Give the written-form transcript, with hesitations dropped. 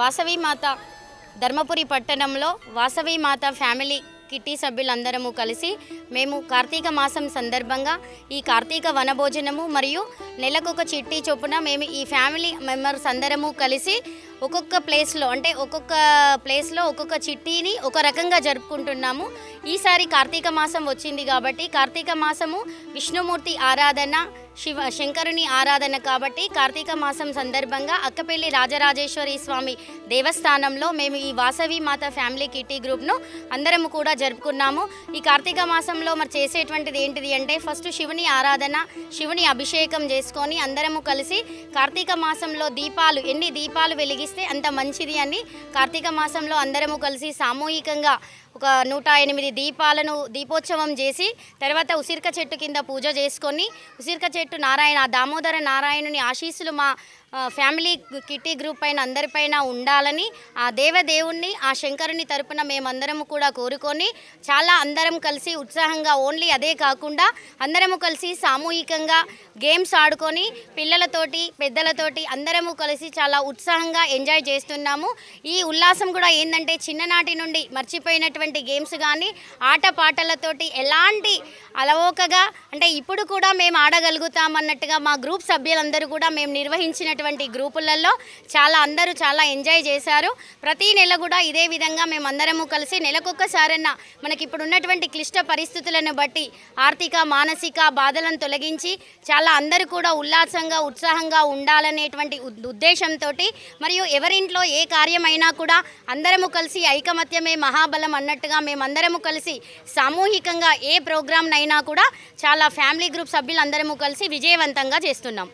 వాసవి మాత ధర్మపురి పట్టణంలో వాసవి మాత family kitty సభ్యులందరము కలిసి మేము కార్తీక మాసం సందర్భంగా ఈ కార్తీక వనభోజనము మరియు నెలకొక చిట్టి చొప్పున మేము ఈ ఫ్యామిలీ మెంబర్స్ అందరము కలిసి ఒక్కొక్క ప్లేస్లో ఒక్కొక్క చిట్టీని ఒక రకంగా జరుపుకుంటున్నాము. ఈసారి కార్తీక మాసం వచ్చింది కాబట్టి కార్తీక మాసము విష్ణుమూర్తి ఆరాధన, శంకరుని ఆరాధన కాబట్టి కార్తీక మాసం సందర్భంగా అక్కపల్లి రాజరాజేశ్వరి స్వామి దేవస్థానంలో మేము ఈ వాసవి మాత ఫ్యామిలీ కిట్టి గ్రూప్ను అందరము కూడా జరుపుకున్నాము. ఈ కార్తీక మాసంలో మరి చేసేటువంటిది ఏంటిది అంటే ఫస్ట్ శివుని ఆరాధన, శివుని అభిషేకం చేసుకొని అందరము కలిసి కార్తీక మాసంలో ఎన్ని దీపాలు వెలిగిస్తే అంత మంచిది అని కార్తీక మాసంలో అందరము కలిసి సామూహికంగా ఒక 108 దీపోత్సవం చేసి తర్వాత ఉసిరిక చెట్టు కింద పూజ చేసుకొని ఉసిరిక చెట్టు దామోదర నారాయణుని ఆశీస్సులు మా ఫ్యామిలీ కిట్టి గ్రూప్ పైన అందరిపైన ఉండాలని ఆ దేవదేవుణ్ణి ఆ శంకరుని తరపున మేమందరము కూడా కోరుకొని చాలా అందరం కలిసి ఉత్సాహంగా ఓన్లీ అదే కాకుండా అందరము కలిసి సామూహికంగా గేమ్స్ ఆడుకొని పిల్లలతోటి పెద్దలతోటి అందరము కలిసి చాలా ఉత్సాహంగా ఎంజాయ్ చేస్తున్నాము. ఈ ఉల్లాసం కూడా ఏంటంటే చిన్ననాటి నుండి మర్చిపోయినటువంటి గేమ్స్ కానీ ఆటపాటలతోటి ఎలాంటి అలవోకగా అంటే ఇప్పుడు కూడా మేము ఆడగలుగుతామన్నట్టుగా మా గ్రూప్ సభ్యులందరూ కూడా మేము నిర్వహించిన గ్రూపులలో అందరూ చాలా ఎంజాయ్ చేశారు. ప్రతి నెల కూడా ఇదే విధంగా మేమందరము కలిసి నెలకొక్కసారన్నా మనకి ఇప్పుడు ఉన్నటువంటి క్లిష్ట పరిస్థితులను బట్టి ఆర్థిక మానసిక బాధలను తొలగించి చాలా అందరూ కూడా ఉత్సాహంగా ఉండాలనేటువంటి ఉద్దేశంతో మరియు ఎవరింట్లో ఏ కార్యమైనా కూడా అందరము కలిసి ఐకమత్యమే మహాబలం అన్నట్టుగా మేమందరము కలిసి సామూహికంగా ఏ ప్రోగ్రాంనైనా కూడా చాలా ఫ్యామిలీ గ్రూప్ సభ్యులందరము కలిసి విజయవంతంగా చేస్తున్నాం.